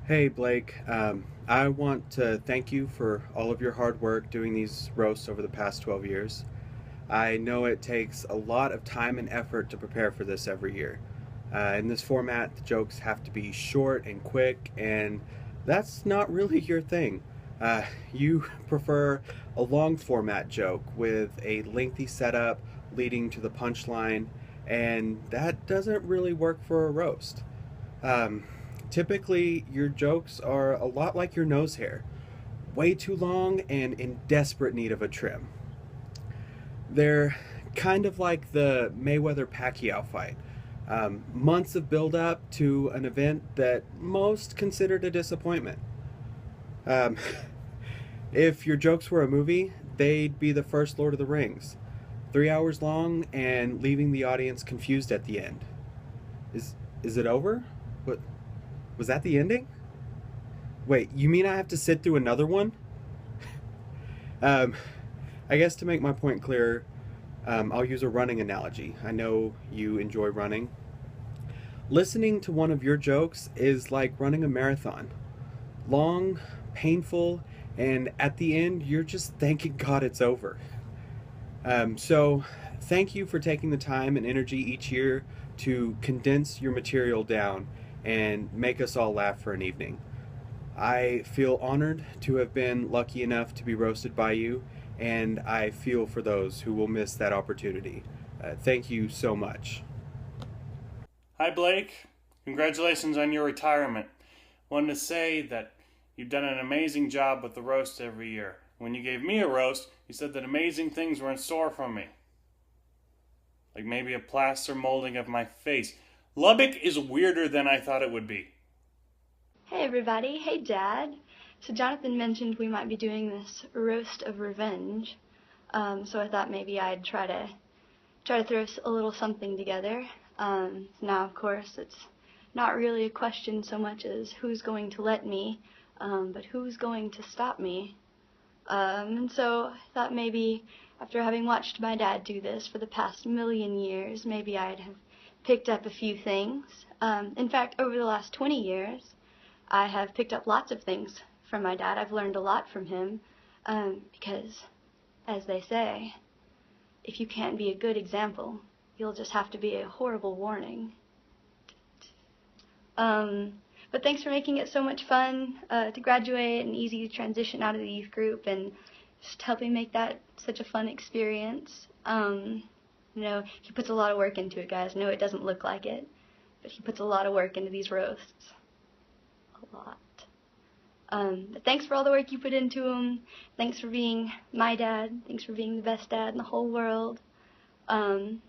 Hey Blake, I want to thank you for all of your hard work doing these roasts over the past 12 years. I know it takes a lot of time and effort to prepare for this every year. In this format, the jokes have to be short and quick, and that's not really your thing. You prefer a long format joke with a lengthy setup leading to the punchline, and that doesn't really work for a roast. Um, Typically, your jokes are a lot like your nose hair, way too long and in desperate need of a trim. They're kind of like the Mayweather Pacquiao fight. Months of build up to an event that most considered a disappointment. Um, if your jokes were a movie, they'd be the first Lord of the Rings. 3 hours long and leaving the audience confused at the end. Is is it over? What was that the ending? Wait, you mean I have to sit through another one? Um, I guess to make my point clearer, I'll use a running analogy. I know you enjoy running. Listening to one of your jokes is like running a marathon. Long, painful, and at the end, you're just thanking God it's over. So, thank you for taking the time and energy each year to condense your material down and make us all laugh for an evening. I feel honored to have been lucky enough to be roasted by you, and I feel for those who will miss that opportunity. Thank you so much. Hi, Blake. Congratulations on your retirement. Wanted to say that you've done an amazing job with the roast every year. When you gave me a roast, you said that amazing things were in store for me. Like maybe a plaster molding of my face. Lubbock is weirder than I thought it would be. Hey everybody, hey Dad. So Jonathan mentioned we might be doing this roast of revenge. So I thought maybe I'd try to throw a little something together. Now of course it's not really a question so much as who's going to let me, but who's going to stop me. And so I thought maybe after having watched my dad do this for the past million years, maybe I'd have picked up a few things. In fact, over the last 20 years, I have picked up lots of things from my dad. I've learned a lot from him because, as they say, if you can't be a good example, you'll just have to be a horrible warning. But thanks for making it so much fun to graduate and easy to transition out of the youth group and just helping make that such a fun experience. He puts a lot of work into it, guys. No, it doesn't look like it, but he puts a lot of work into these roasts. A lot. But thanks for all the work you put into them. Thanks for being my dad. Thanks for being the best dad in the whole world. And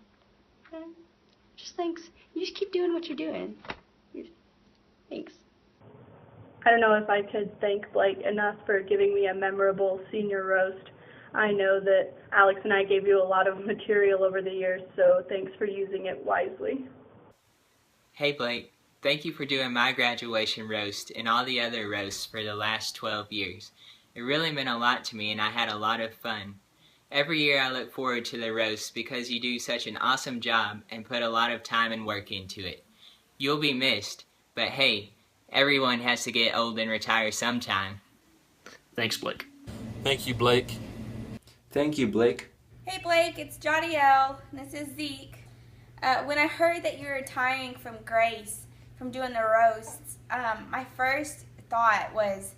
just thanks. You just keep doing what you're doing. Thanks. I don't know if I could thank Blake enough for giving me a memorable senior roast. I know that Alex and I gave you a lot of material over the years, so thanks for using it wisely. Hey Blake, thank you for doing my graduation roast and all the other roasts for the last 12 years. It really meant a lot to me and I had a lot of fun. Every year I look forward to the roasts because you do such an awesome job and put a lot of time and work into it. You'll be missed, but hey, everyone has to get old and retire sometime. Thanks, Blake. Thank you, Blake. Thank you, Blake. Hey Blake, it's Jadiel. This is Zeke. When I heard that you were retiring from Grace, from doing the roasts, my first thought was,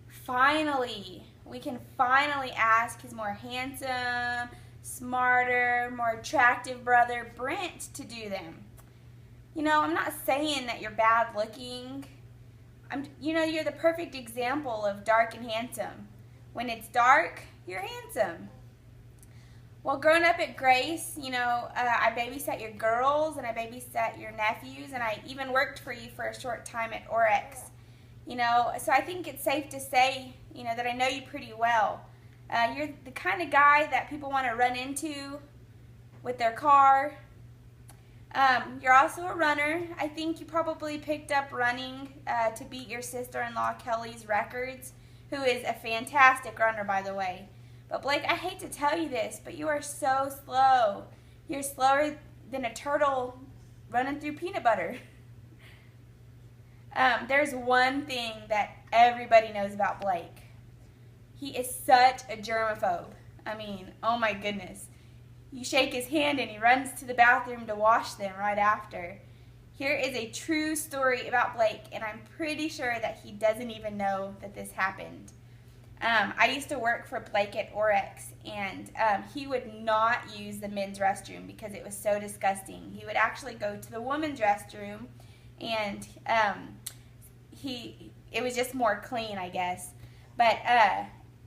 finally, we can finally ask his more handsome, smarter, more attractive brother Brent to do them. I'm not saying that you're bad looking. You're the perfect example of dark and handsome. When it's dark, you're handsome. Well, growing up at Grace, I babysat your girls and I babysat your nephews and I even worked for you for a short time at Oryx. So I think it's safe to say, that I know you pretty well. You're the kind of guy that people want to run into with their car. You're also a runner. I think you probably picked up running to beat your sister-in-law Kelly's records, who is a fantastic runner, by the way. But Blake, I hate to tell you this, but you are so slow. You're slower than a turtle running through peanut butter. There's one thing that everybody knows about Blake. He is such a germaphobe. I mean, oh my goodness. You shake his hand and he runs to the bathroom to wash them right after. Here is a true story about Blake, and I'm pretty sure that he doesn't even know that this happened. I used to work for Blake at Orex, and he would not use the men's restroom because it was so disgusting. He would actually go to the women's restroom, and it was just more clean, I guess. But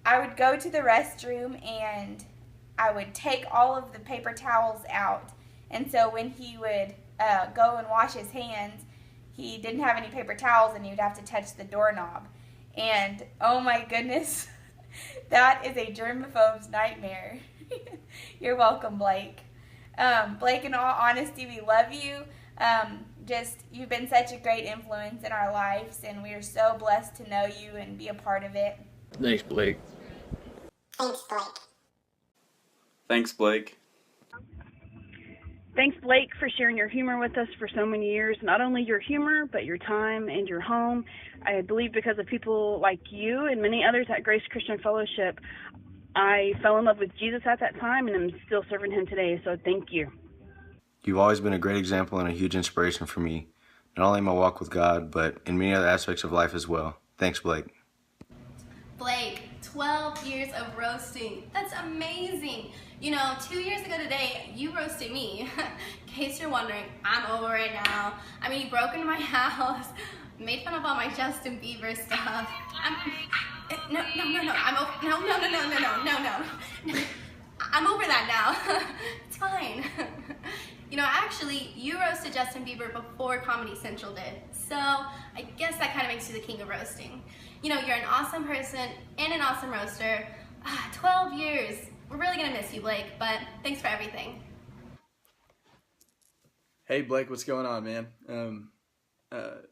I would go to the restroom, and I would take all of the paper towels out. And so when he would go and wash his hands, he didn't have any paper towels, and he would have to touch the doorknob. And oh my goodness, that is a germaphobe's nightmare. You're welcome, Blake. Blake, in all honesty, we love you. You've been such a great influence in our lives, and we are so blessed to know you and be a part of it. Thanks, Blake. Thanks, Blake. Thanks, Blake. Thanks, Blake, for sharing your humor with us for so many years. Not only your humor, but your time and your home. I believe because of people like you and many others at Grace Christian Fellowship, I fell in love with Jesus at that time, and I'm still serving him today, so thank you. You've always been a great example and a huge inspiration for me, not only in my walk with God, but in many other aspects of life as well. Thanks, Blake. Blake, 12 years of roasting. That's amazing. You know, 2 years ago today, you roasted me. In case you're wondering, I'm over it now. I mean, you broke into my house, made fun of all my Justin Bieber stuff. No. I'm over that now. It's fine. You know, actually, you roasted Justin Bieber before Comedy Central did. So I guess that kind of makes you the king of roasting. You know, you're an awesome person and an awesome roaster. 12 years. We're really gonna miss you, Blake, but thanks for everything. Hey, Blake, what's going on, man?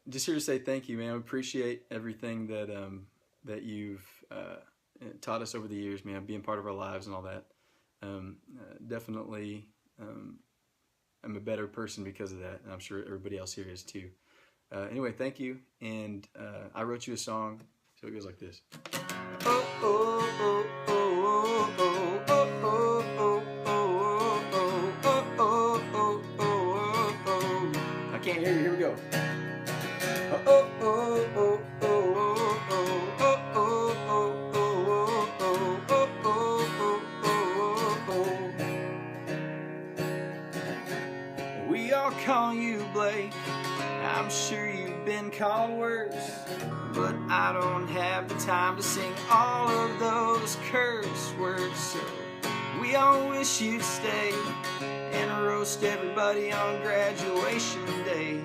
Just here to say thank you, man. I appreciate everything that you've taught us over the years, man, being part of our lives and all that. Definitely, I'm a better person because of that, and I'm sure everybody else here is too. Anyway, thank you, and I wrote you a song, so it goes like this. Oh, oh, oh, oh, oh, oh, oh, oh, oh, oh, oh, oh, oh. I can't hear you, here we go. Oh, oh, oh, oh, oh, oh, oh, oh, oh, oh, oh, oh. We all call you Blake. I'm sure you've been called worse, but I don't have the time to sing all of those curse words. So we all wish you'd stay and roast everybody on graduation day.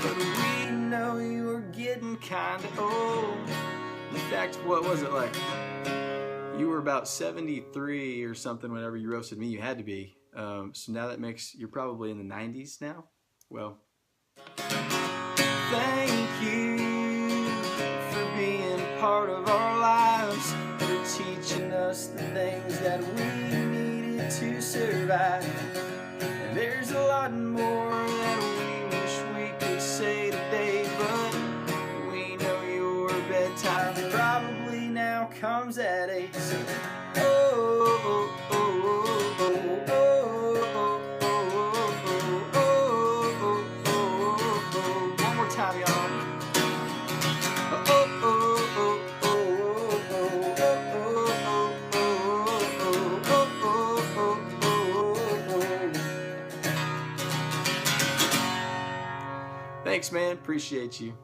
But we know you were getting kinda old. In fact, what was it like? You were about 73 or something whenever you roasted me. You had to be. So now that makes, you're probably in the 90s now. Well, thank you for being part of our lives, for teaching us the things that we needed to survive. And there's a lot more that we wish we could say today, but we know your bedtime probably now comes at 8. So, oh, oh, oh, oh, oh, oh. Thanks, man. Appreciate you.